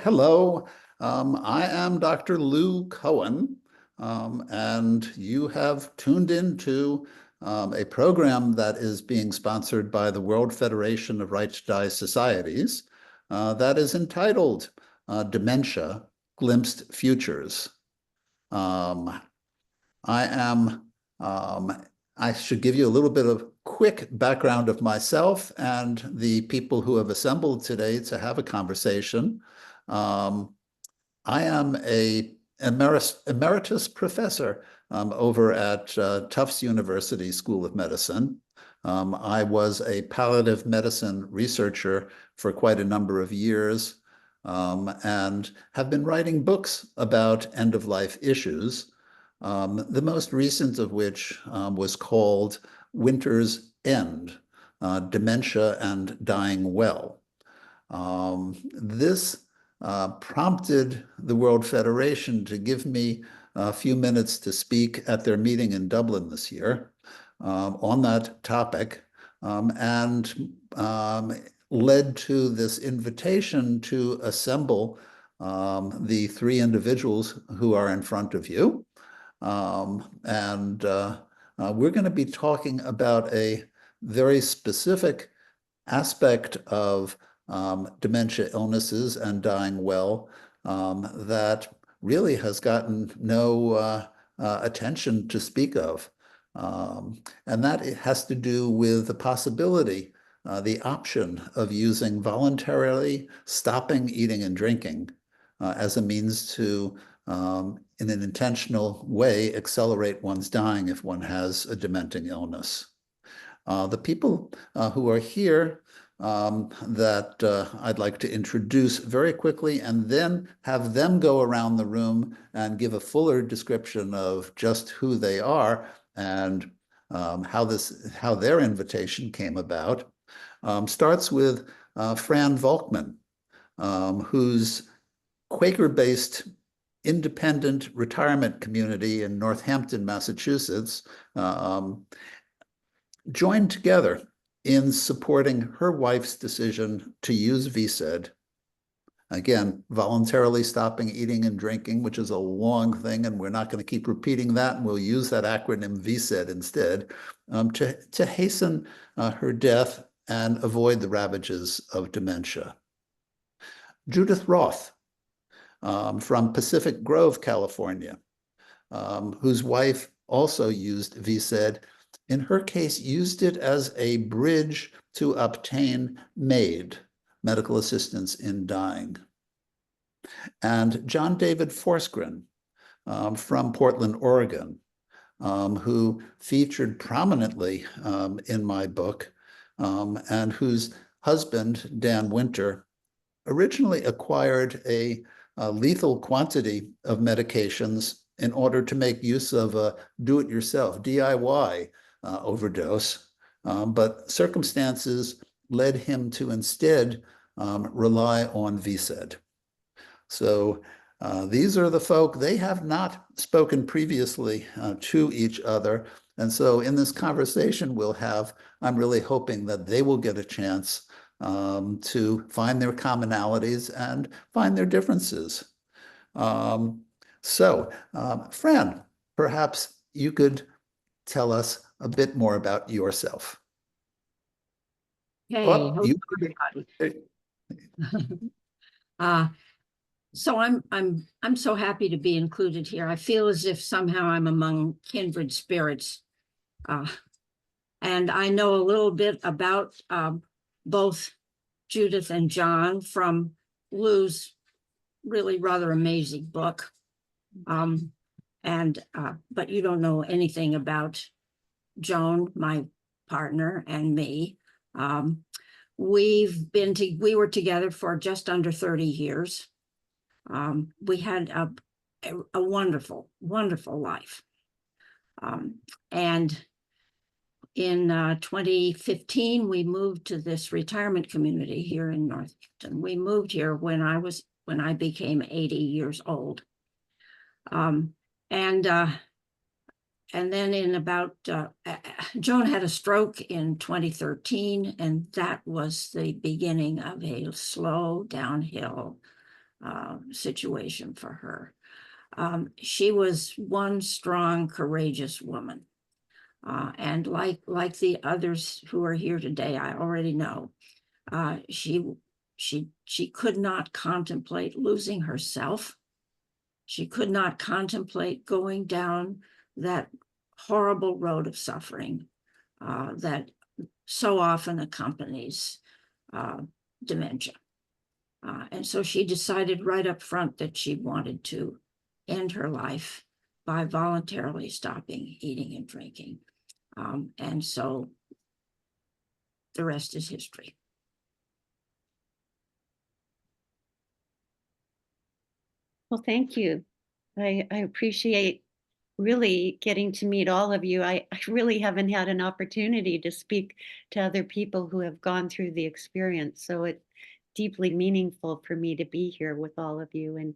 Hello, I am Dr. Lew Cohen, and you have tuned into a program that is being sponsored by the World Federation of Right to Die Societies that is entitled Dementia, Glimpsed Futures. I am, I should give you a little bit of quick background of myself and the people who have assembled today to have a conversation. I am a emeritus professor over at Tufts University School of Medicine. I was a palliative medicine researcher for quite a number of years and have been writing books about end-of-life issues, the most recent of which was called Winter's End, Dementia and Dying Well. This prompted the World Federation to give me a few minutes to speak at their meeting in Dublin this year on that topic, and led to this invitation to assemble the three individuals who are in front of you. We're going to be talking about a very specific aspect of dementia illnesses and dying well that really has gotten no attention to speak of. And that it has to do with the possibility, the option of using voluntarily stopping eating and drinking as a means to, in an intentional way, accelerate one's dying if one has a dementing illness. The people who are here that I'd like to introduce very quickly and then have them go around the room and give a fuller description of just who they are and how their invitation came about. Starts with Fran Volkman, whose Quaker-based independent retirement community in Northampton, Massachusetts, joined together in supporting her wife's decision to use VSED. Again, voluntarily stopping eating and drinking, which is a long thing, and we're not going to keep repeating that, and we'll use that acronym VSED instead, to hasten her death and avoid the ravages of dementia. Judith Roth, from Pacific Grove, California, whose wife also used VSED. In her case, used it as a bridge to obtain MAID, medical assistance in dying. And John David Forsgren from Portland, Oregon, who featured prominently in my book, and whose husband, Dan Winter, originally acquired a lethal quantity of medications in order to make use of a do-it-yourself, DIY, overdose, but circumstances led him to instead rely on VSED. So these are the folk. They have not spoken previously to each other. And so in this conversation we'll have, I'm really hoping that they will get a chance to find their commonalities and find their differences. Fran, perhaps you could tell us a bit more about yourself. Hey, hello everybody. So I'm so happy to be included here. I feel as if somehow I'm among kindred spirits. And I know a little bit about both Judith and John from Lew's really rather amazing book. But you don't know anything about Joan, my partner, and me. We were together for just under 30 years. We had a wonderful, wonderful life. And in 2015, we moved to this retirement community here in Northampton. We moved here when I became 80 years old. And then in about, Joan had a stroke in 2013, and that was the beginning of a slow downhill situation for her. She was one strong, courageous woman. And like the others who are here today, I already know, she could not contemplate losing herself. She could not contemplate going down that horrible road of suffering that so often accompanies dementia. And so she decided right up front that she wanted to end her life by voluntarily stopping eating and drinking. And so the rest is history. Well, thank you. I appreciate really getting to meet all of you. I really haven't had an opportunity to speak to other people who have gone through the experience. So it's deeply meaningful for me to be here with all of you, and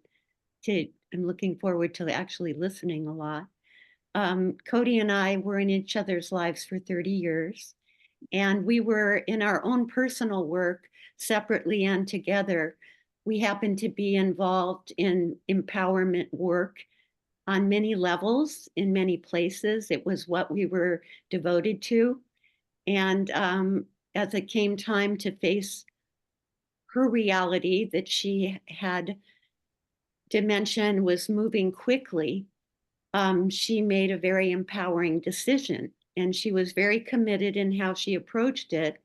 I'm looking forward to actually listening a lot. Cody and I were in each other's lives for 30 years, and we were in our own personal work separately and together. We happened to be involved in empowerment work on many levels, in many places. It was what we were devoted to. And as it came time to face her reality that she had dementia and was moving quickly, she made a very empowering decision. And she was very committed in how she approached it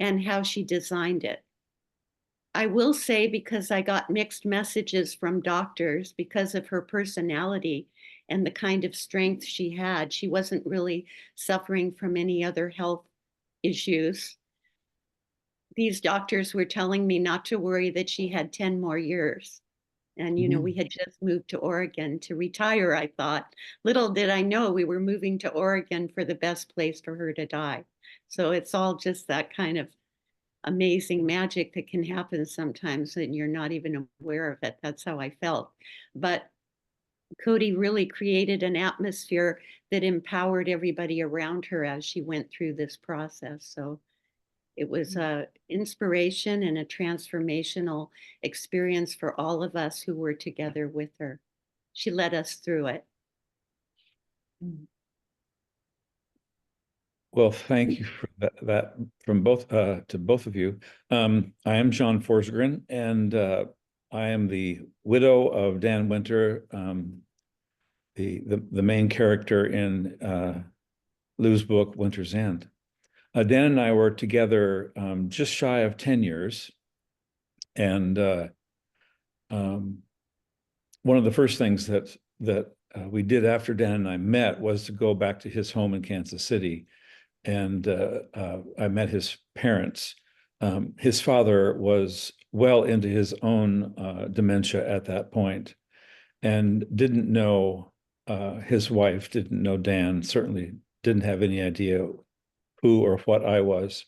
and how she designed it. I will say, because I got mixed messages from doctors because of her personality and the kind of strength she had, she wasn't really suffering from any other health issues. These doctors were telling me not to worry, that she had 10 more years. And, you know, we had just moved to Oregon to retire, I thought. Little did I know we were moving to Oregon for the best place for her to die. So it's all just that kind of amazing magic that can happen sometimes and you're not even aware of it. That's how I felt. But Cody really created an atmosphere that empowered everybody around her as she went through this process. So it was an inspiration and a transformational experience for all of us who were together with her. She led us through it. Well, thank you for that from both to both of you. I am John Forsgren, and I am the widow of Dan Winter, the main character in Lew's book Winter's End. Dan and I were together just shy of 10 years, and one of the first things that we did after Dan and I met was to go back to his home in Kansas City. And I met his parents. His father was well into his own dementia at that point, and didn't know his wife, didn't know Dan, certainly didn't have any idea who or what I was.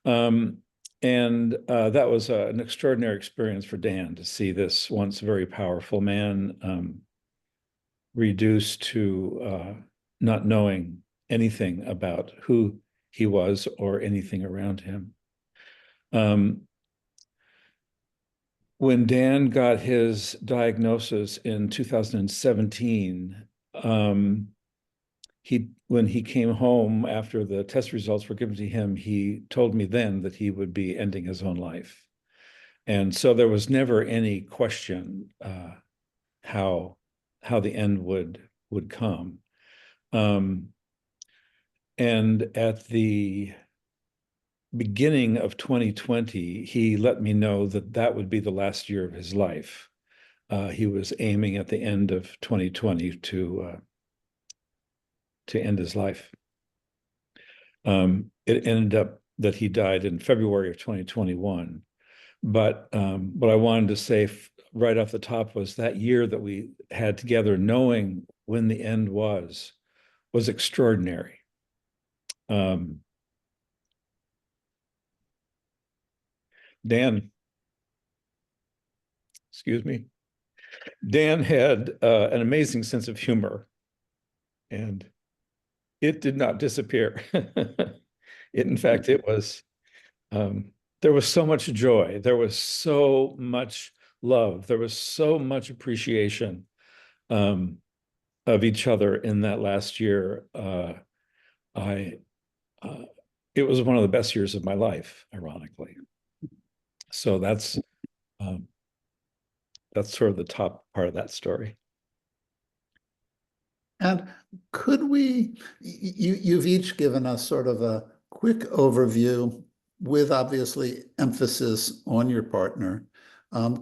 And that was an extraordinary experience for Dan to see this once very powerful man reduced to not knowing anything about who he was or anything around him. When Dan got his diagnosis in 2017, when he came home after the test results were given to him, he told me then that he would be ending his own life. And so there was never any question how the end would come. And at the beginning of 2020, he let me know that that would be the last year of his life. He was aiming at the end of 2020 to end his life. It ended up that he died in February of 2021. But what I wanted to say right off the top was that year that we had together, knowing when the end was extraordinary. Dan, excuse me. Dan had an amazing sense of humor, and it did not disappear. In fact, it was, there was so much joy. There was so much love. There was so much appreciation of each other in that last year. It was one of the best years of my life, ironically. So that's sort of the top part of that story. And could we, you've each given us sort of a quick overview with obviously emphasis on your partner.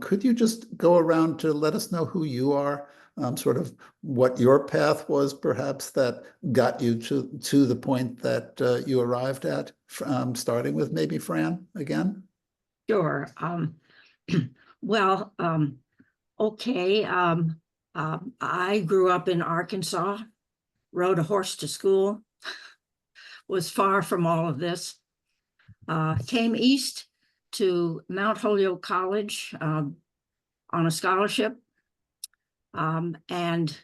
Could you just go around to let us know who you are, sort of what your path was perhaps that got you to the point that you arrived at, starting with maybe Fran again? Sure. Well, okay. I grew up in Arkansas, rode a horse to school, was far from all of this. Came east to Mount Holyoke College on a scholarship, and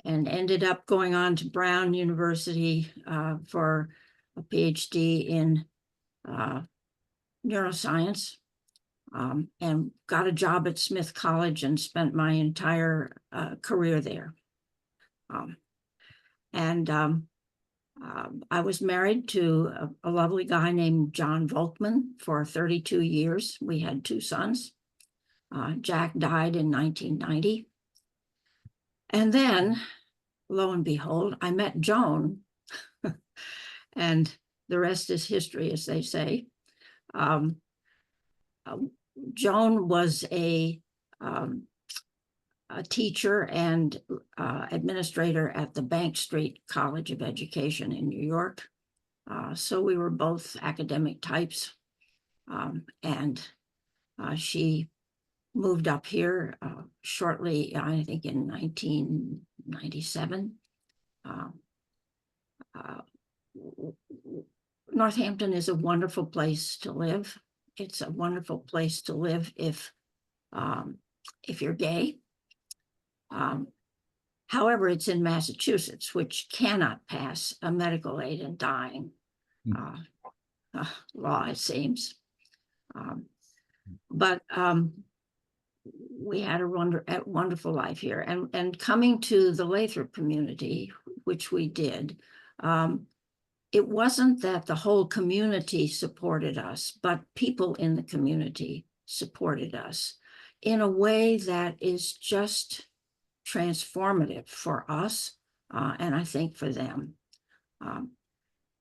ended up going on to Brown University for a PhD in neuroscience. And got a job at Smith College and spent my entire career there. I was married to a lovely guy named John Volkman for 32 years. We had 2 sons. Jack died in 1990. And then, lo and behold, I met Joan, and the rest is history, as they say. Joan was a teacher and administrator at the Bank Street College of Education in New York. So we were both academic types. And she moved up here shortly, I think in 1997. Northampton is a wonderful place to live. It's a wonderful place to live if you're gay. However, it's in Massachusetts, which cannot pass a medical aid in dying law, it seems. But we had a wonderful life here. And coming to the Lathrop community, which we did, it wasn't that the whole community supported us, but people in the community supported us in a way that is just transformative for us, and I think for them.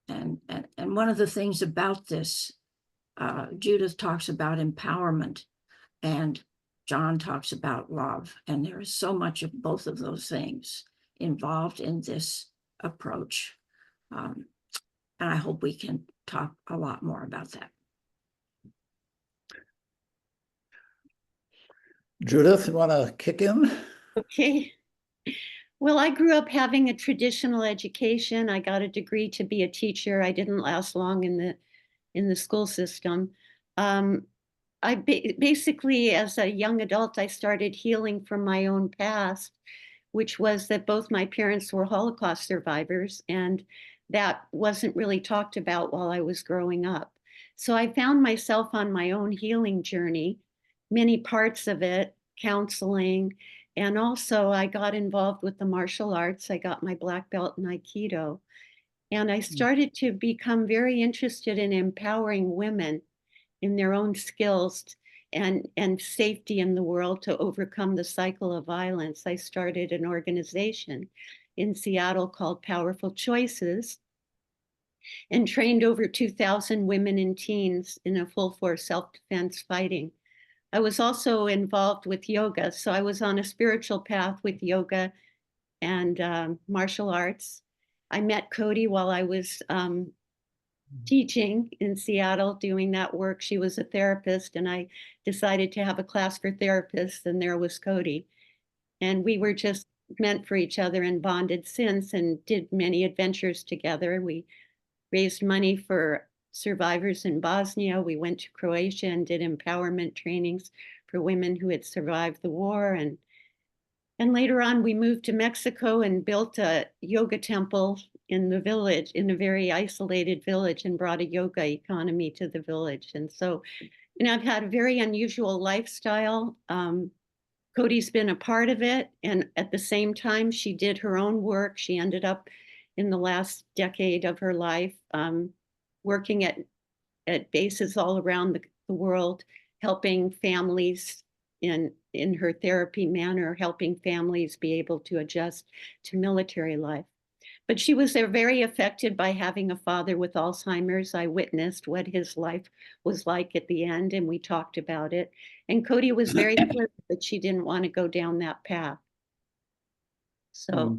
And one of the things about this, Judith talks about empowerment, and John talks about love, and there is so much of both of those things involved in this approach. And I hope we can talk a lot more about that. Judith, you want to kick in? Okay. Well, I grew up having a traditional education. I got a degree to be a teacher. I didn't last long in the school system. Basically, as a young adult, I started healing from my own past, which was that both my parents were Holocaust survivors, and that wasn't really talked about while I was growing up. So I found myself on my own healing journey, many parts of it, counseling, and also I got involved with the martial arts. I got my black belt in Aikido, and I started to become very interested in empowering women in their own skills and safety in the world to overcome the cycle of violence. I started an organization in Seattle called Powerful Choices and trained over 2,000 women and teens in a full force self-defense fighting. I was also involved with yoga. So I was on a spiritual path with yoga and martial arts. I met Cody while I was teaching in Seattle, doing that work. She was a therapist, and I decided to have a class for therapists, and there was Cody. And we were just meant for each other and bonded since, and did many adventures together. We raised money for survivors in Bosnia. We went to Croatia and did empowerment trainings for women who had survived the war. And later on, we moved to Mexico and built a yoga temple in the village, in a very isolated village, and brought a yoga economy to the village. And so And I've had a very unusual lifestyle. Cody's been a part of it. And at the same time, she did her own work. She ended up in the last decade of her life working at bases all around the world, helping families in her therapy manner, helping families be able to adjust to military life. But she was very affected by having a father with Alzheimer's. I witnessed what his life was like at the end, and we talked about it. And Cody was very clear that she didn't want to go down that path. So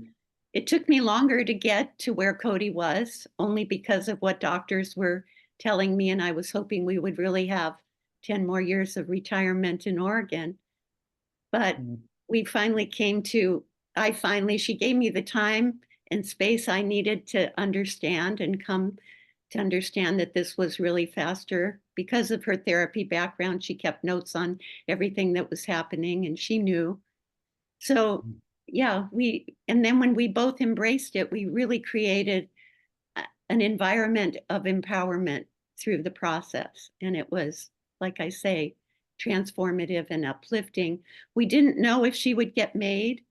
it took me longer to get to where Cody was, only because of what doctors were telling me. And I was hoping we would really have 10 more years of retirement in Oregon. But we finally she gave me the time and space I needed to understand and come to understand that this was really faster. Because of her therapy background, she kept notes on everything that was happening, and she knew. So yeah, and then when we both embraced it, we really created an environment of empowerment through the process. And it was, like I say, transformative and uplifting. We didn't know if she would get made.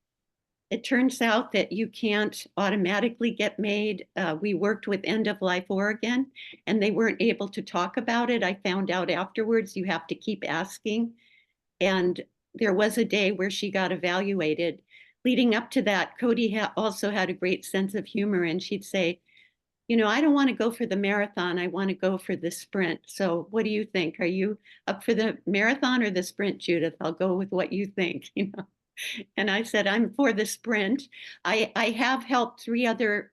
It turns out that you can't automatically get made. We worked with End of Life Oregon, and they weren't able to talk about it. I found out afterwards you have to keep asking. And there was a day where she got evaluated. Leading up to that, Cody also had a great sense of humor, and she'd say, you know, I don't want to go for the marathon. I want to go for the sprint. So what do you think? Are you up for the marathon or the sprint, Judith? I'll go with what you think, you know. And I said, I'm for the sprint. I have helped 3 other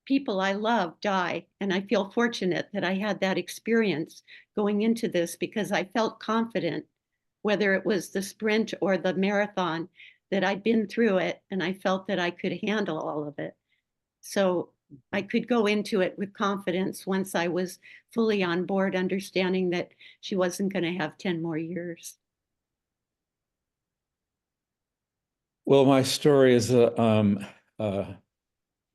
people I love die. And I feel fortunate that I had that experience going into this, because I felt confident, whether it was the sprint or the marathon, that I'd been through it, and I felt that I could handle all of it. So I could go into it with confidence once I was fully on board, understanding that she wasn't going to have 10 more years. Well, my story is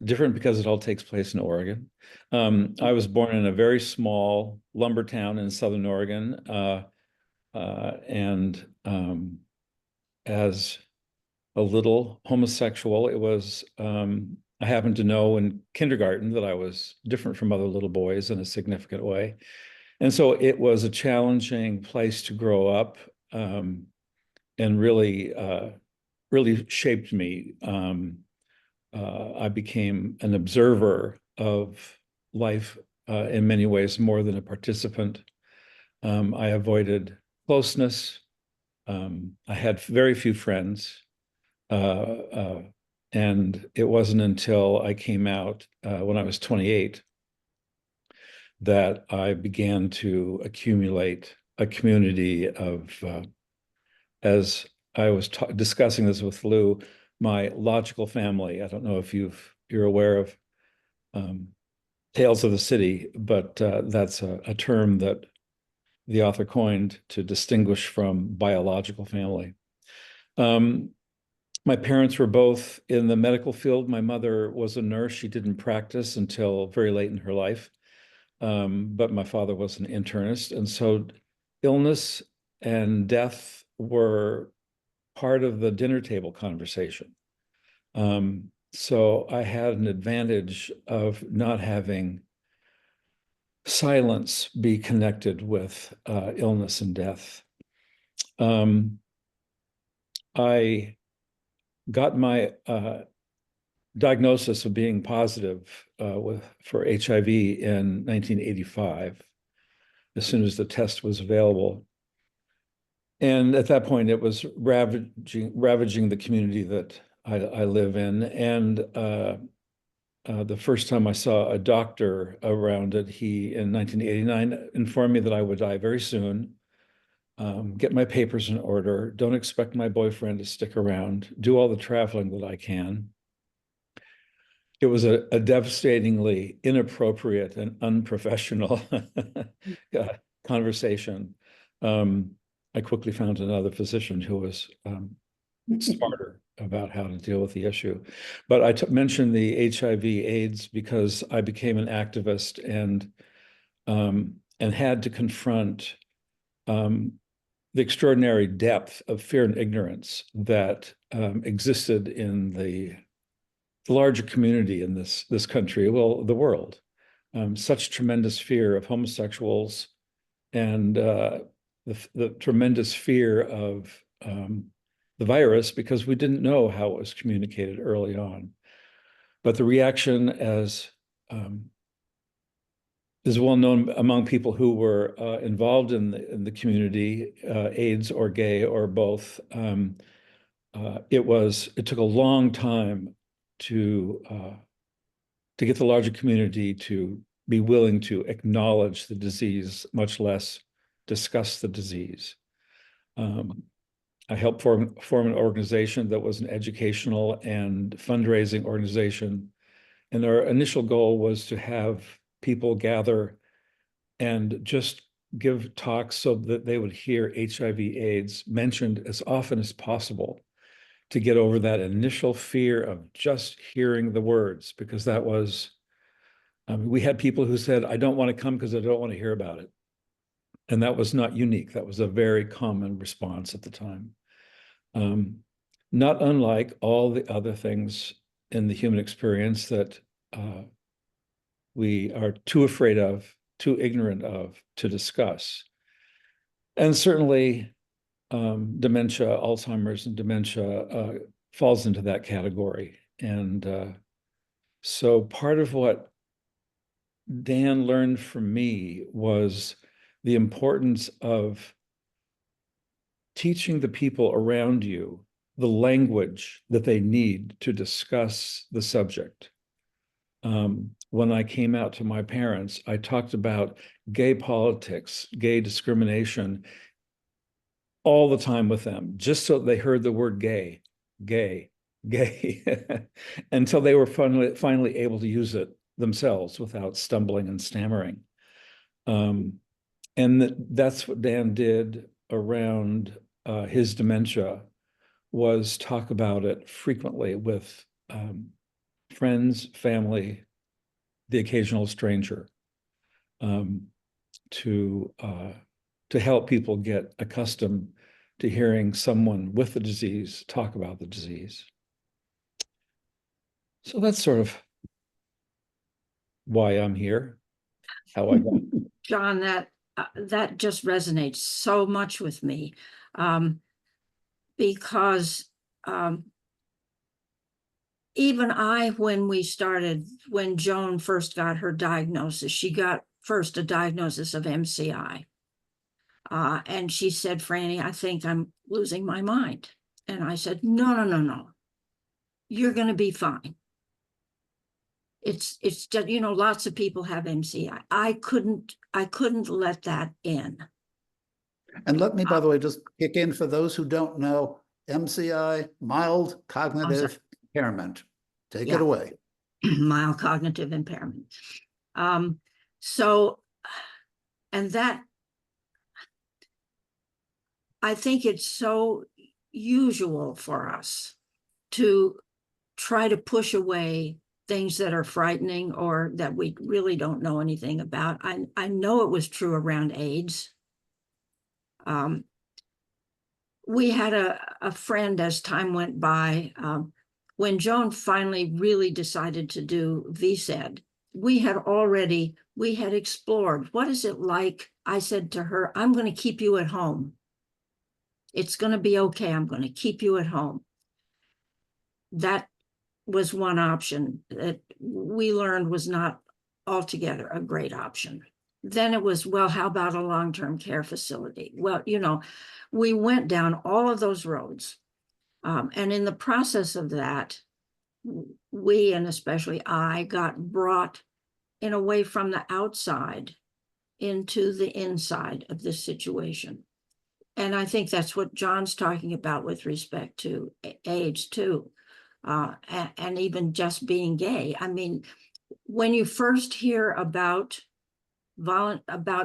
different because it all takes place in Oregon. I was born in a very small lumber town in Southern Oregon, and as a little homosexual, it was, I happened to know in kindergarten that I was different from other little boys in a significant way. And so it was a challenging place to grow up, and really shaped me. I became an observer of life in many ways, more than a participant. I avoided closeness. I had very few friends. And it wasn't until I came out when I was 28 that I began to accumulate a community of, as I was discussing this with Lew, my logical family. I don't know if you're aware of Tales of the City, but that's a term that the author coined to distinguish from biological family. My parents were both in the medical field. My mother was a nurse. She didn't practice until very late in her life, but my father was an internist. And so illness and death were part of the dinner table conversation. So I had an advantage of not having silence be connected with illness and death. I got my diagnosis of being positive for HIV in 1985, as soon as the test was available. And at that point, it was ravaging the community that I live in. And the first time I saw a doctor around it, he, in 1989, informed me that I would die very soon. Get my papers in order, don't expect my boyfriend to stick around, do all the traveling that I can. It was a devastatingly inappropriate and unprofessional conversation. I quickly found another physician who was smarter about how to deal with the issue. But I mentioned the HIV/AIDS because I became an activist and had to confront the extraordinary depth of fear and ignorance that existed in the larger community in this country, well, the world. Such tremendous fear of homosexuals and the tremendous fear of the virus, because we didn't know how it was communicated early on. But the reaction, as is well known among people who were involved in the community, AIDS or gay or both, it took a long time to get the larger community to be willing to acknowledge the disease, much less discuss the disease. I helped form an organization that was an educational and fundraising organization. And our initial goal was to have people gather and just give talks so that they would hear HIV/AIDS mentioned as often as possible, to get over that initial fear of just hearing the words, because that was, we had people who said, I don't want to come because I don't want to hear about it. And that was not unique. That was a very common response at the time. Not unlike all the other things in the human experience that we are too afraid of, too ignorant of to discuss. And certainly dementia, Alzheimer's and dementia falls into that category. And so part of what Dan learned from me was the importance of teaching the people around you the language that they need to discuss the subject. When I came out to my parents, I talked about gay politics, gay discrimination all the time with them, just so they heard the word gay, gay, gay, until they were finally able to use it themselves without stumbling and stammering. And that's what Dan did around his dementia, was talk about it frequently with friends, family, the occasional stranger, to help people get accustomed to hearing someone with the disease talk about the disease. So that's sort of why I'm here, how I got. John, that just resonates so much with me, because even when Joan first got her diagnosis, she got first a diagnosis of MCI. And she said, Franny, I think I'm losing my mind. And I said, no. You're going to be fine. It's just, lots of people have MCI. I couldn't let that in. And let me, by the way, just kick in for those who don't know, MCI, mild cognitive impairment. Take it away. Mild cognitive impairment. And that, I think it's so usual for us to try to push away things that are frightening or that we really don't know anything about. I know it was true around AIDS. We had a friend, as time went by, when Joan finally really decided to do VSED, we had explored, what is it like? I said to her, I'm going to keep you at home. It's going to be okay. I'm going to keep you at home. That was one option that we learned was not altogether a great option. Then it was, well, how about a long-term care facility? Well, we went down all of those roads. And in the process of that, we, and especially I, got brought in a way from the outside into the inside of this situation. And I think that's what John's talking about with respect to AIDS too. And even just being gay. I mean, when you first hear about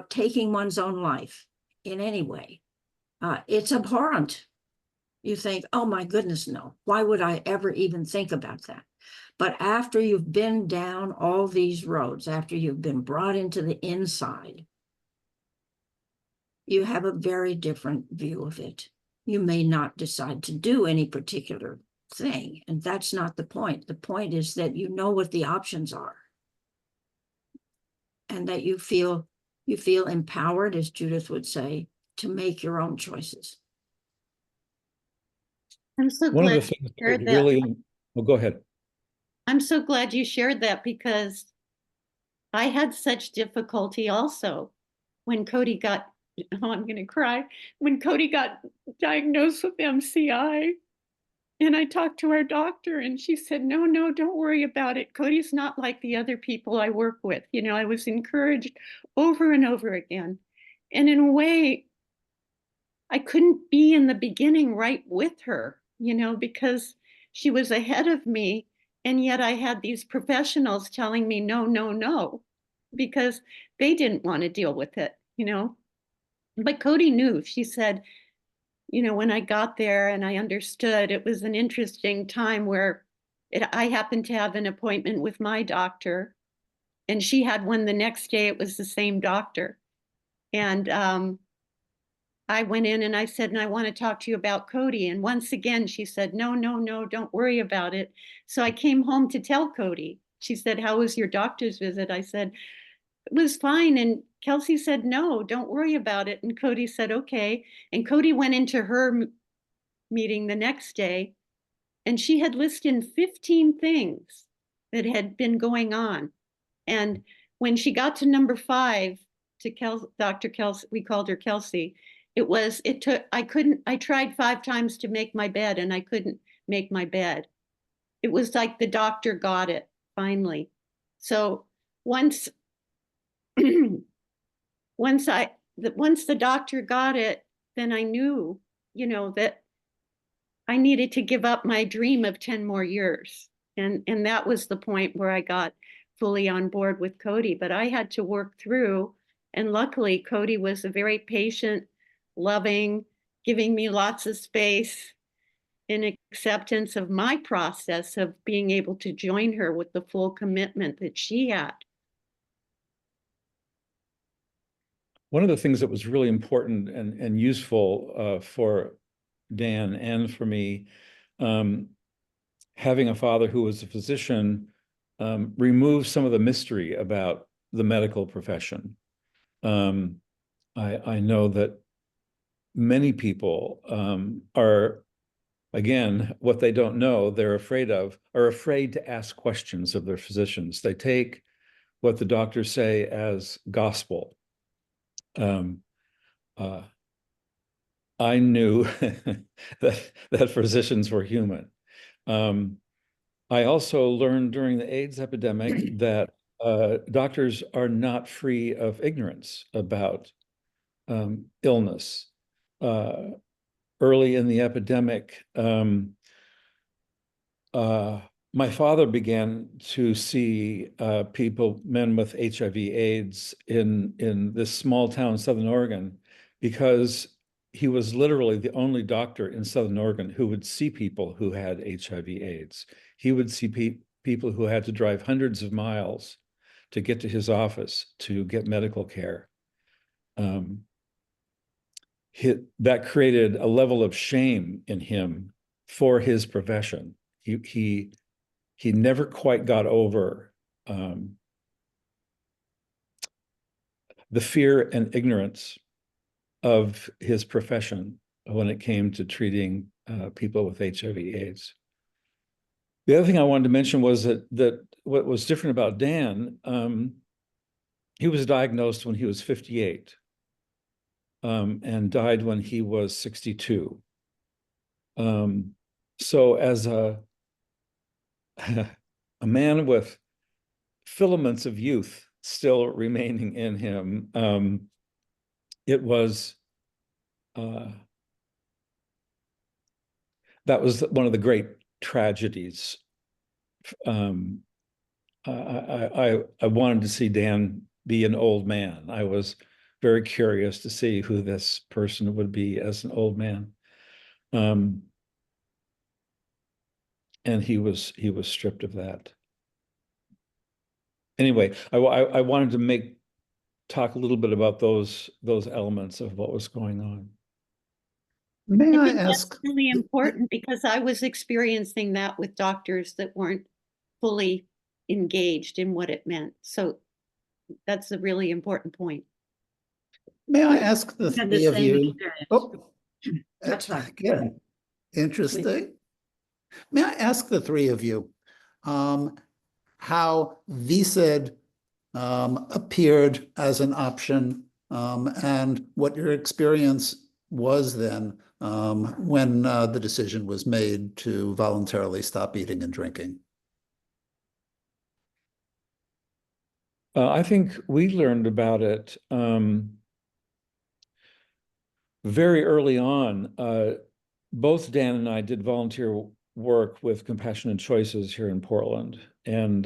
taking one's own life in any way, it's abhorrent. You think, oh my goodness, no, why would I ever even think about that? But after you've been down all these roads, after you've been brought into the inside, you have a very different view of it. You may not decide to do any particular thing, and that's not the point. The point is that you know what the options are, and that you feel empowered, as Judith would say, to make your own choices. I'm so One of glad the you things that shared would that. really, well, go ahead. I'm so glad you shared that, because I had such difficulty also when Cody got, oh, I'm going to cry, when Cody got diagnosed with MCI. And I talked to our doctor and she said, no, no, don't worry about it. Cody's not like the other people I work with. You know, I was encouraged over and over again. And in a way, I couldn't be in the beginning right with her, you know, because she was ahead of me. And yet I had these professionals telling me, no, no, no, because they didn't want to deal with it, you know. But Cody knew. She said, you know, when I got there and I understood, it was an interesting time where I happened to have an appointment with my doctor, and she had one the next day. It was the same doctor. And I went in and I said, and I want to talk to you about Cody. And once again, she said, no, no, no, don't worry about it. So I came home to tell Cody. She said, how was your doctor's visit? I said, it was fine. And Kelsey said, no, don't worry about it. And Cody said, okay. And Cody went into her meeting the next day, and she had listed 15 things that had been going on. And when she got to number 5, to Dr. Kelsey, we called her Kelsey, I tried 5 times to make my bed and I couldn't make my bed. It was like the doctor got it finally. So once once the doctor got it, then I knew, you know, that I needed to give up my dream of 10 more years. And that was the point where I got fully on board with Cody. But I had to work through, and luckily Cody was a very patient, loving, giving me lots of space, in acceptance of my process of being able to join her with the full commitment that she had. One of the things that was really important and useful for Dan and for me, having a father who was a physician, removed some of the mystery about the medical profession. I know that many people are, again, what they don't know, they're afraid of, are afraid to ask questions of their physicians. They take what the doctors say as gospel. I knew that physicians were human. I also learned during the AIDS epidemic that doctors are not free of ignorance about illness. Early in the epidemic, my father began to see men with HIV/AIDS in this small town in Southern Oregon, because he was literally the only doctor in Southern Oregon who would see people who had HIV/AIDS. He would see people who had to drive hundreds of miles to get to his office to get medical care. That created a level of shame in him for his profession. He never quite got over the fear and ignorance of his profession when it came to treating people with HIV/AIDS. The other thing I wanted to mention was that what was different about Dan, he was diagnosed when he was 58 and died when he was 62. So as a man with filaments of youth still remaining in him, it was that was one of the great tragedies. I wanted to see Dan be an old man. I was very curious to see who this person would be as an old man. And he was stripped of that. Anyway, I wanted to make talk a little bit about those elements of what was going on. May I I think that's ask? really important because I was experiencing that with doctors that weren't fully engaged in what it meant. So that's a really important point. May I ask the Had the three of same you? experience. Oh, That's right. again, interesting. May I ask the three of you how VSED appeared as an option and what your experience was then when the decision was made to voluntarily stop eating and drinking? I think we learned about it very early on. Both Dan and I did volunteer work with Compassionate Choices here in Portland, and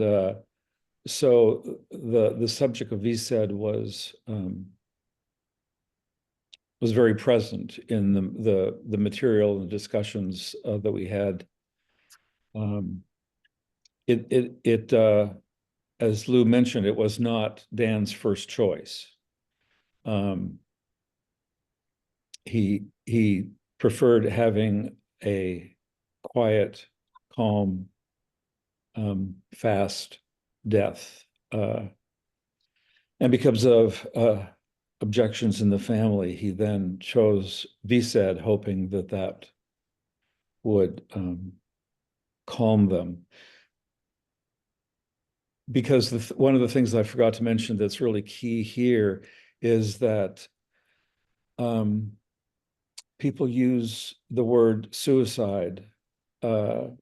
so the subject of VSED was very present in the material and discussions that we had. As Lew mentioned, it was not Dan's first choice. He preferred having a quiet, calm, fast death. And because of objections in the family, he then chose VSED, hoping that that would calm them. Because one of the things I forgot to mention that's really key here is that people use the word suicide so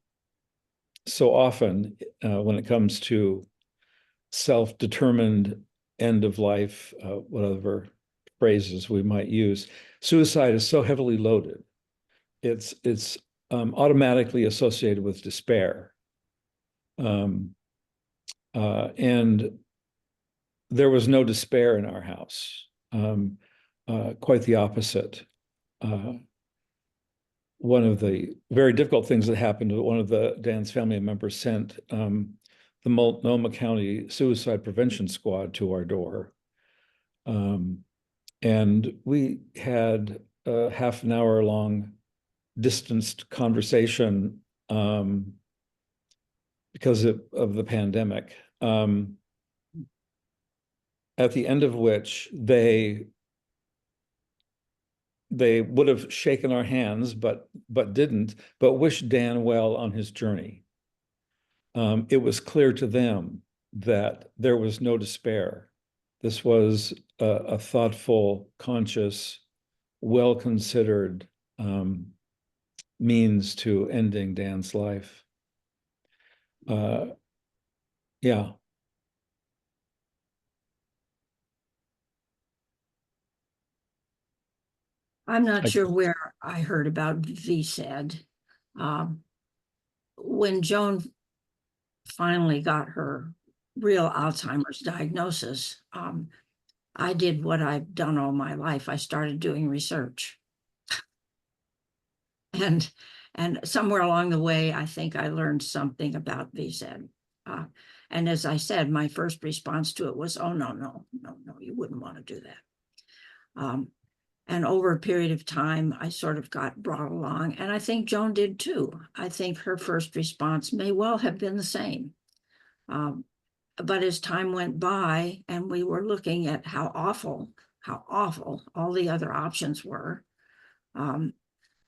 often when it comes to self-determined end of life, whatever phrases we might use. Suicide is so heavily loaded. It's automatically associated with despair. And there was no despair in our house. Quite the opposite. One of the very difficult things that happened, one of Dan's family members sent the Multnomah County Suicide Prevention Squad to our door. And we had a half an hour long distanced conversation because of the pandemic, at the end of which they would have shaken our hands, but didn't, but wished Dan well on his journey. It was clear to them that there was no despair. This was a thoughtful, conscious, well-considered means to ending Dan's life. Yeah. I'm not sure where I heard about VSED. When Joan finally got her real Alzheimer's diagnosis, I did what I've done all my life. I started doing research. And somewhere along the way, I think I learned something about VSED. And as I said, my first response to it was, oh, no, you wouldn't want to do that. And over a period of time, I sort of got brought along, and I think Joan did too. I think her first response may well have been the same. But as time went by and we were looking at how awful all the other options were,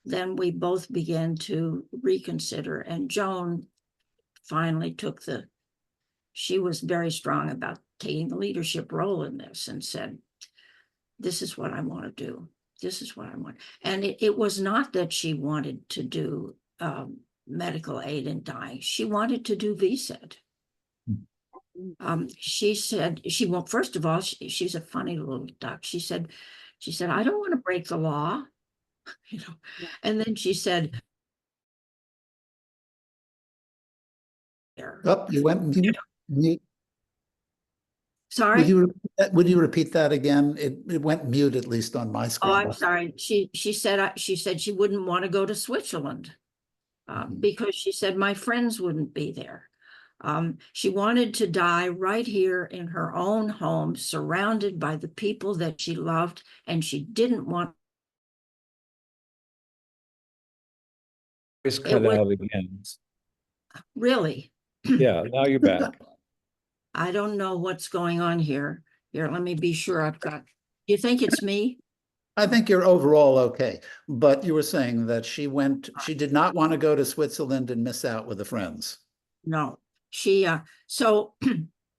then we both began to reconsider, and Joan finally she was very strong about taking the leadership role in this and said, this is what I want to do. This is what I want. And it was not that she wanted to do medical aid in dying. She wanted to do VSED. She said, first of all, she's a funny little duck. She said, I don't want to break the law, you know. Yeah. And then she said, Oh, you went mute. Sorry? Would you repeat that again? It went mute, at least on my screen. Oh, I'm sorry. She said she wouldn't want to go to Switzerland because she said my friends wouldn't be there. She wanted to die right here in her own home, surrounded by the people that she loved, and she didn't want. It's It cut was out again. really. Yeah, now you're back. I don't know what's going on here. Here, let me be sure I've got. You think it's me? I think you're overall okay, but you were saying that she did not want to go to Switzerland and miss out with the friends. No, she so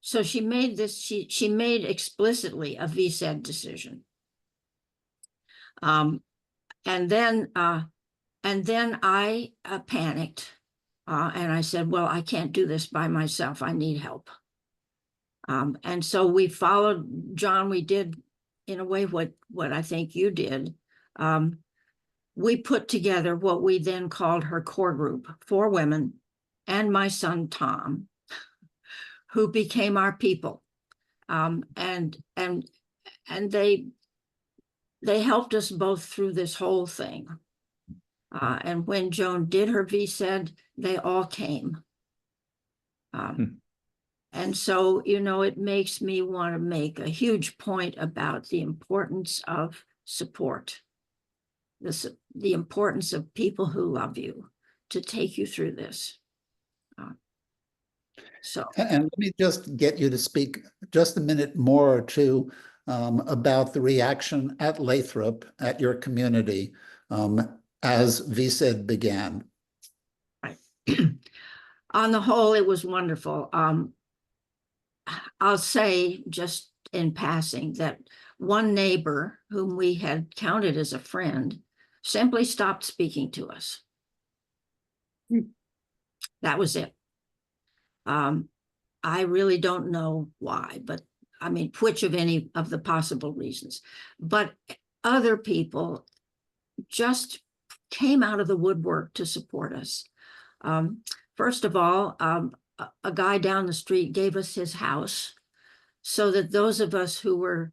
so she made this. She made explicitly a VSED decision. And then I panicked, and I said, "Well, I can't do this by myself. I need help." And so we followed John. We did, in a way, what I think you did. We put together what we then called her core group, 4 women, and my son Tom, who became our people, and they helped us both through this whole thing. And when Joan did her VSED, they all came. And so, you know, it makes me want to make a huge point about the importance of support, the importance of people who love you to take you through this. And let me just get you to speak just a minute more or two about the reaction at Lathrop, at your community, as VSED began. Right. On the whole, it was wonderful. I'll say just in passing that one neighbor whom we had counted as a friend simply stopped speaking to us. That was it. I really don't know why, but I mean, which of any of the possible reasons. But other people just came out of the woodwork to support us. First of all, a guy down the street gave us his house so that those of us who were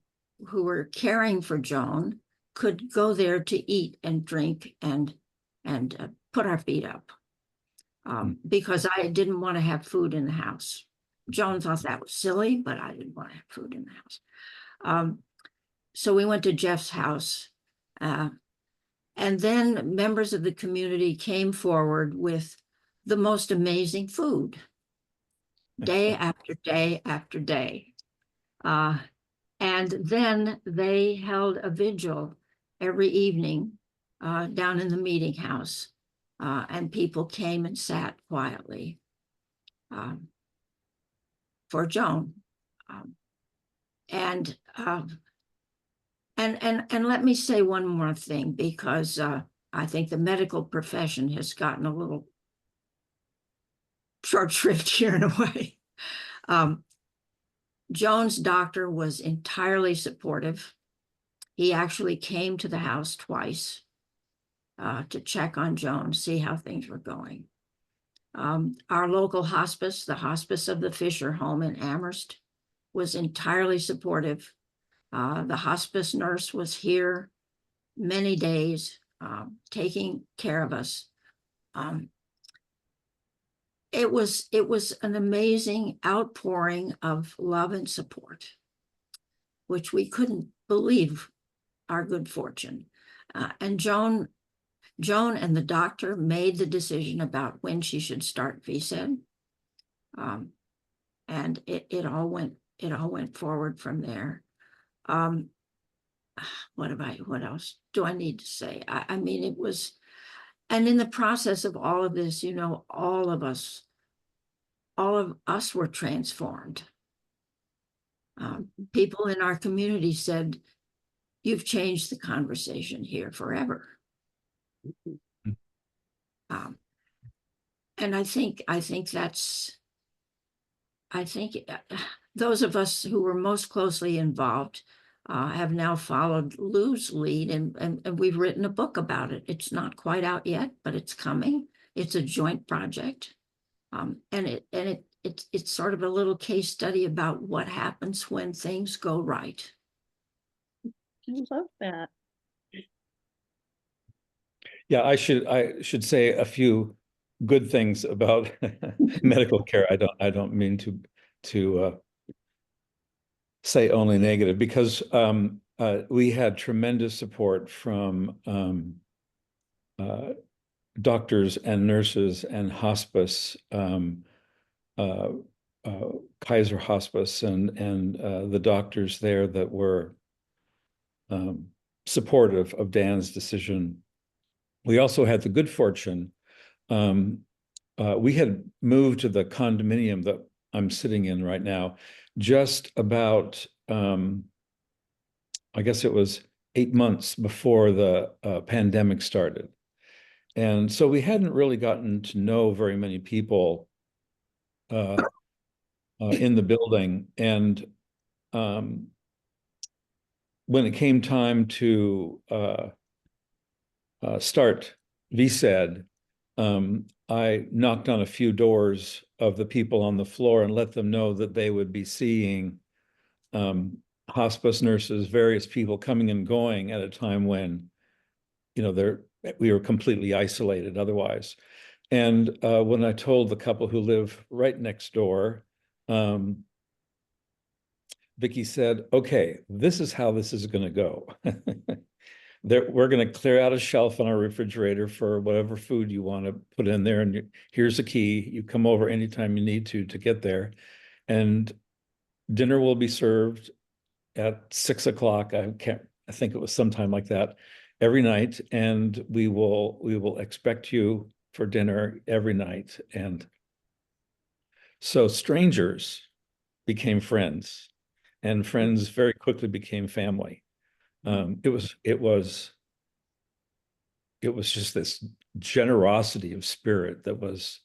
caring for Joan could go there to eat and drink and put our feet up, because I didn't want to have food in the house. Joan thought that was silly, but I didn't want to have food in the house. So we went to Jeff's house, and then members of the community came forward with the most amazing food, day after day after day. And then they held a vigil every evening down in the meeting house, and people came and sat quietly for Joan. And let me say one more thing, because I think the medical profession has gotten a little short shrift here in a way. Joan's doctor was entirely supportive. He actually came to the house twice to check on Joan, see how things were going. Our local hospice, the hospice of the Fisher home in Amherst, was entirely supportive. The hospice nurse was here many days, taking care of us. It was an amazing outpouring of love and support, which we couldn't believe our good fortune. And Joan and the doctor made the decision about when she should start VSED. And it all went forward from there. What else do I need to say? I mean, it was, and in the process of all of this, you know, all of us were transformed. People in our community said, "You've changed the conversation here forever." And I think those of us who were most closely involved have now followed Lew's lead, and we've written a book about it. It's not quite out yet, but it's coming. It's a joint project, and it's sort of a little case study about what happens when things go right. I love that. Yeah, I should say a few good things about medical care. I don't mean to say only negative, because we had tremendous support from doctors and nurses and hospice, Kaiser Hospice, and the doctors there that were supportive of Dan's decision. We also had the good fortune. We had moved to the condominium that I'm sitting in right now, just about, I guess it was 8 months before the pandemic started. And so we hadn't really gotten to know very many people in the building. And when it came time to start VSED, I knocked on a few doors of the people on the floor and let them know that they would be seeing hospice nurses, various people coming and going at a time when, you know, we were completely isolated otherwise. And when I told the couple who live right next door, Vicki said, "Okay, this is how this is going to go. We're going to clear out a shelf on our refrigerator for whatever food you want to put in there. And here's a key. You come over anytime you need to get there. And dinner will be served at 6 o'clock. I think it was sometime like that every night. And we will expect you for dinner every night." And so strangers became friends, and friends very quickly became family. It was just this generosity of spirit that was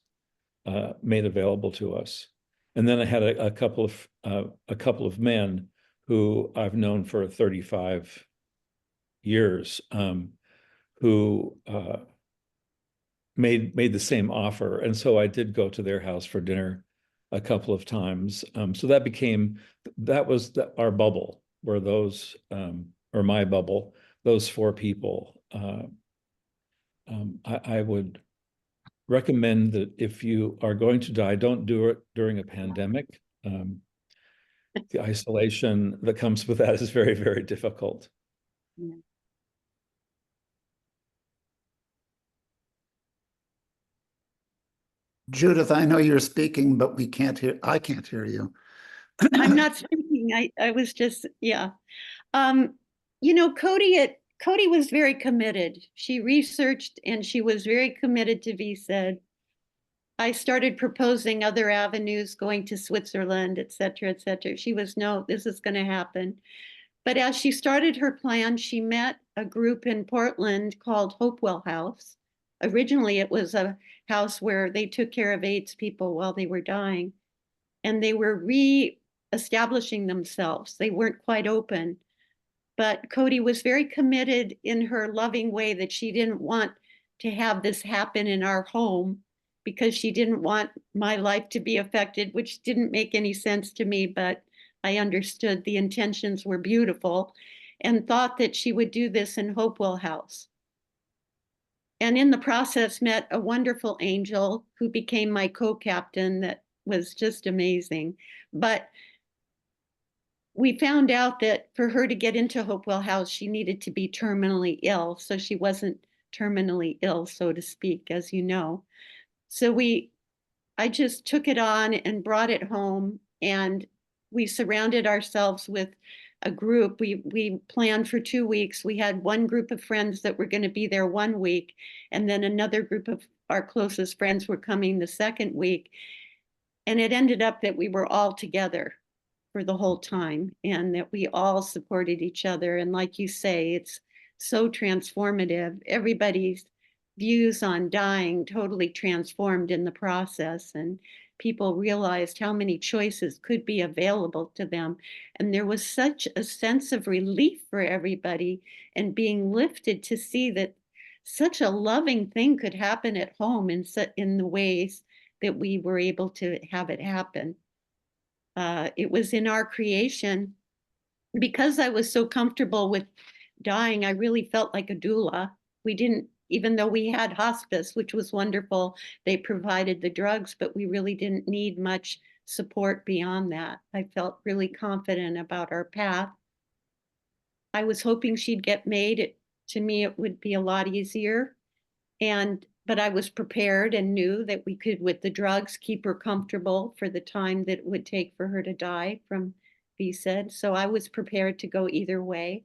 made available to us. And then I had a couple of men who I've known for 35 years, who made the same offer. And so I did go to their house for dinner a couple of times. So that was our bubble, were those, or my bubble, those 4 people. I would recommend that if you are going to die, don't do it during a pandemic. The isolation that comes with that is very, very difficult. Yeah. Judith, I know you're speaking, but I can't hear you. I'm not speaking. I was just, yeah. You know, Cody was very committed. She researched and she was very committed to VSED. I started proposing other avenues, going to Switzerland, et cetera, et cetera. She was, no, this is going to happen. But as she started her plan, she met a group in Portland called Hopewell House. Originally, it was a house where they took care of AIDS people while they were dying. And they were re-establishing themselves. They weren't quite open. But Cody was very committed in her loving way that she didn't want to have this happen in our home because she didn't want my life to be affected, which didn't make any sense to me, but I understood the intentions were beautiful, and thought that she would do this in Hopewell House. And in the process met a wonderful angel who became my co-captain that was just amazing. But we found out that for her to get into Hopewell House, she needed to be terminally ill. So she wasn't terminally ill, so to speak, as you know. So I just took it on and brought it home, and we surrounded ourselves with a group. We planned for 2 weeks. We had one group of friends that were going to be there 1 week, and then another group of our closest friends were coming the second week. And it ended up that we were all together for the whole time, and that we all supported each other. And like you say, it's so transformative. Everybody's views on dying totally transformed in the process, and people realized how many choices could be available to them. And there was such a sense of relief for everybody and being lifted to see that such a loving thing could happen at home in the ways that we were able to have it happen. It was in our creation. Because I was so comfortable with dying, I really felt like a doula. We didn't even though we had hospice, which was wonderful, they provided the drugs, but we really didn't need much support beyond that. I felt really confident about our path. I was hoping she'd get made. To me, it would be a lot easier. But I was prepared and knew that we could, with the drugs, keep her comfortable for the time that it would take for her to die from VSED. So I was prepared to go either way.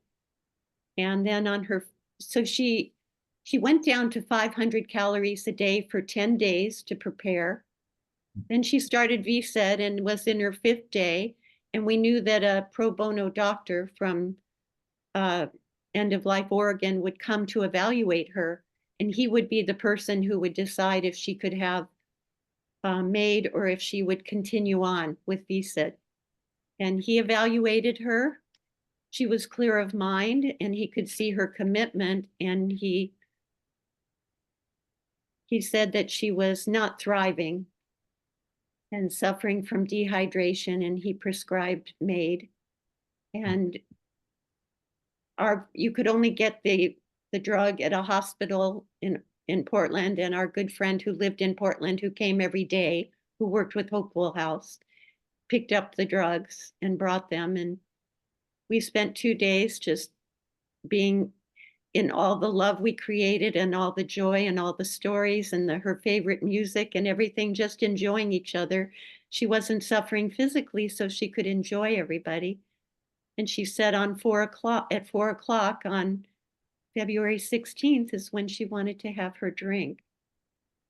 And then so she went down to 500 calories a day for 10 days to prepare. Then she started VSED and was in her 5th day. And we knew that a pro bono doctor from End of Life Oregon would come to evaluate her. And he would be the person who would decide if she could have MAID or if she would continue on with VSED. And he evaluated her. She was clear of mind and he could see her commitment. And he said that she was not thriving and suffering from dehydration, and he prescribed MAID. And you could only get the drug at a hospital in Portland, and our good friend who lived in Portland, who came every day, who worked with Hopewell House, picked up the drugs and brought them. And we spent 2 days just being in all the love we created and all the joy and all the stories and her favorite music and everything, just enjoying each other. She wasn't suffering physically, so she could enjoy everybody. And she said at 4 o'clock on February 16th is when she wanted to have her drink.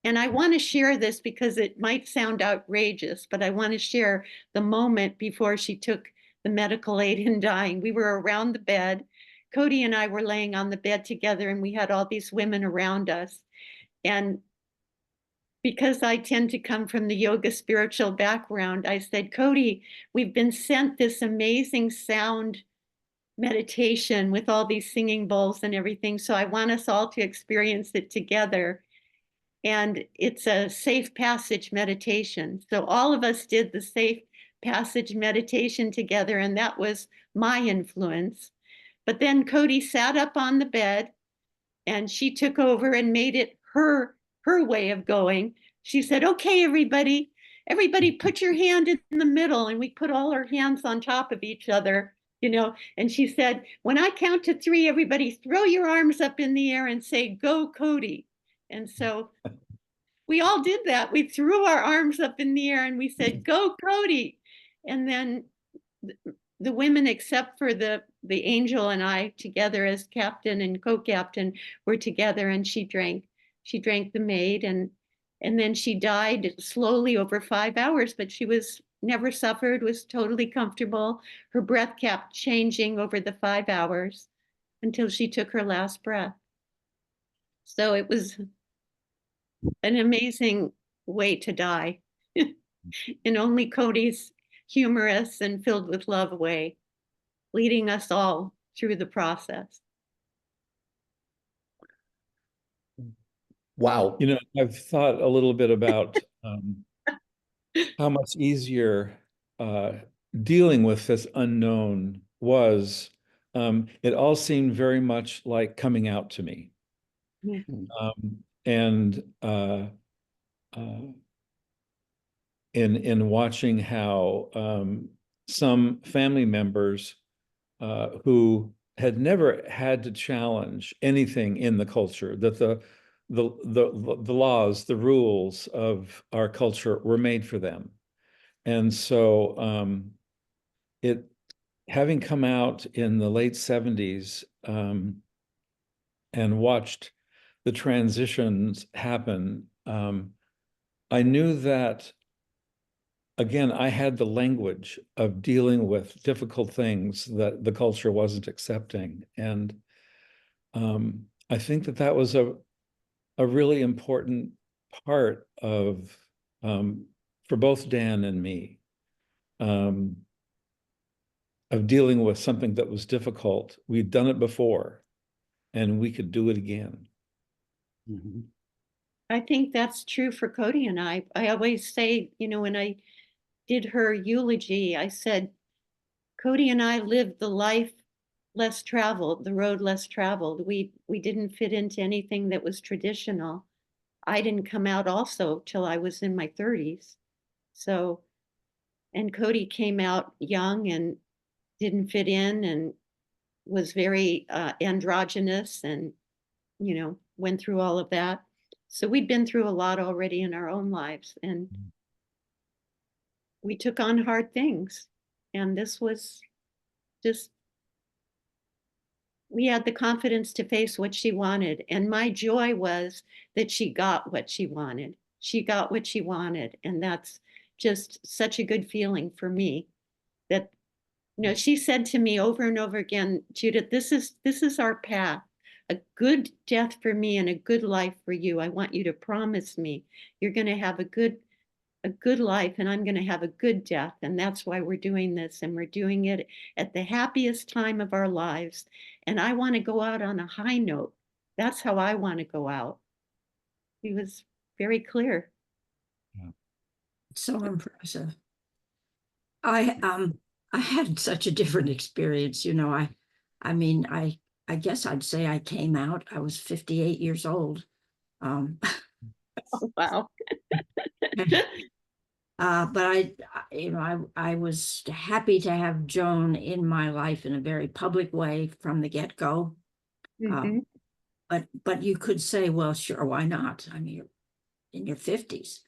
And I want to share this because it might sound outrageous, but I want to share the moment before she took the medical aid in dying. We were around the bed. Cody and I were laying on the bed together, and we had all these women around us. And because I tend to come from the yoga spiritual background, I said, Cody, we've been sent this amazing sound meditation with all these singing bowls and everything. So I want us all to experience it together. And it's a safe passage meditation. So all of us did the safe passage meditation together, and that was my influence. But then Cody sat up on the bed and she took over and made it her way of going. She said, okay, everybody put your hand in the middle. And we put all our hands on top of each other, and she said, when I count to 3, everybody throw your arms up in the air and say, go Cody. And so we all did that. We threw our arms up in the air and we said, go Cody. And then the women, except for the angel and I together as captain and co-captain, were together, and she drank the MAID, and then she died slowly over 5 hours, but she never suffered, was totally comfortable. Her breath kept changing over the 5 hours until she took her last breath. So it was an amazing way to die in only Cody's humorous and filled with love way, leading us all through the process. Wow. I've thought a little bit about how much easier dealing with this unknown was. It all seemed very much like coming out to me. And in watching how some family members who had never had to challenge anything in the culture, that the laws, the rules of our culture were made for them. And so having come out in the late 70s and watched the transitions happen, I knew that, again, I had the language of dealing with difficult things that the culture wasn't accepting. And I think that was a really important part of, for both Dan and me, of dealing with something that was difficult. We'd done it before, and we could do it again. Mm-hmm. I think that's true for Cody and I. I always say, when I did her eulogy, I said, Cody and I lived the life less traveled, the road less traveled. We didn't fit into anything that was traditional. I didn't come out also till I was in my 30s. So, and Cody came out young and didn't fit in and was very androgynous and, you know, went through all of that. So we'd been through a lot already in our own lives, and we took on hard things. And this was just, we had the confidence to face what she wanted. And my joy was that she got what she wanted. She got what she wanted. And that's just such a good feeling for me that, you know, she said to me over and over again, Judith, this is our path. A good death for me and a good life for you. I want you to promise me you're going to have a good life and I'm going to have a good death. And that's why we're doing this. And we're doing it at the happiest time of our lives. And I want to go out on a high note. That's how I want to go out. He was very clear. So impressive. I had such a different experience, you know. I mean, I guess I'd say I came out, I was 58 years old. Oh, wow. But you know, I was happy to have Joan in my life in a very public way from the get-go. Mhm. But you could say, well, sure, why not? I mean, you're in your 50s.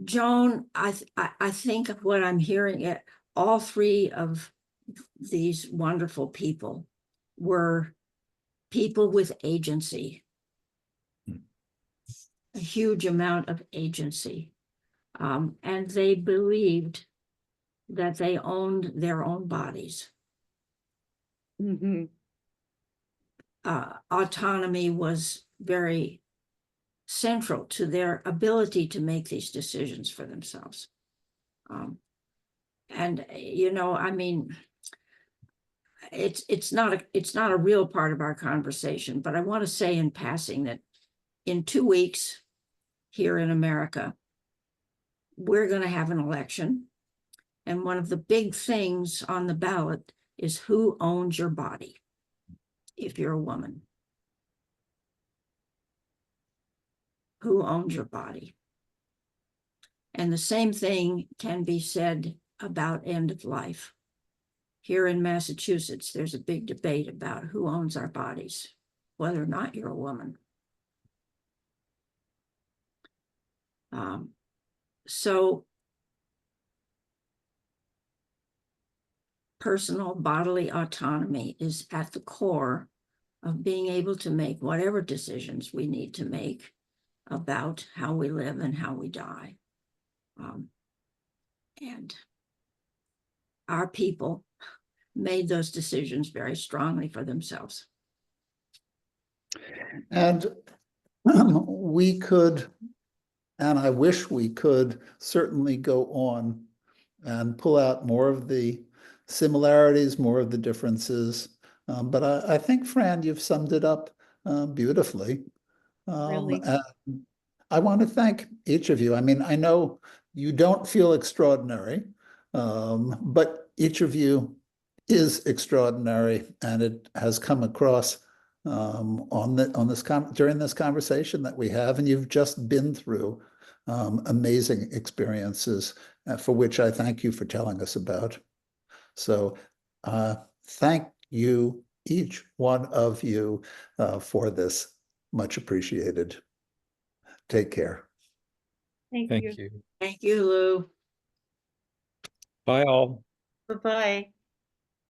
Joan, I think what I'm hearing, all three of these wonderful people were people with agency, a huge amount of agency. And they believed that they owned their own bodies. Mhm. Autonomy was very central to their ability to make these decisions for themselves. And you know, I mean, it's not a real part of our conversation, but I want to say in passing that in 2 weeks here in America, we're going to have an election. And one of the big things on the ballot is who owns your body if you're a woman. Who owns your body? And the same thing can be said about end of life. Here in Massachusetts, there's a big debate about who owns our bodies, whether or not you're a woman. So personal bodily autonomy is at the core of being able to make whatever decisions we need to make about how we live and how we die. And our people made those decisions very strongly for themselves. And we could, and I wish we could, certainly go on and pull out more of the similarities, more of the differences. But I think, Fran, you've summed it up beautifully. Really? And I want to thank each of you. I mean, I know you don't feel extraordinary, but each of you is extraordinary, and it has come across during this conversation that we have, and you've just been through amazing experiences for which I thank you for telling us about. So thank you, each one of you, for this. Much appreciated. Take care. Thank Thank you. you. Thank you, Lew. Bye all. Bye-bye.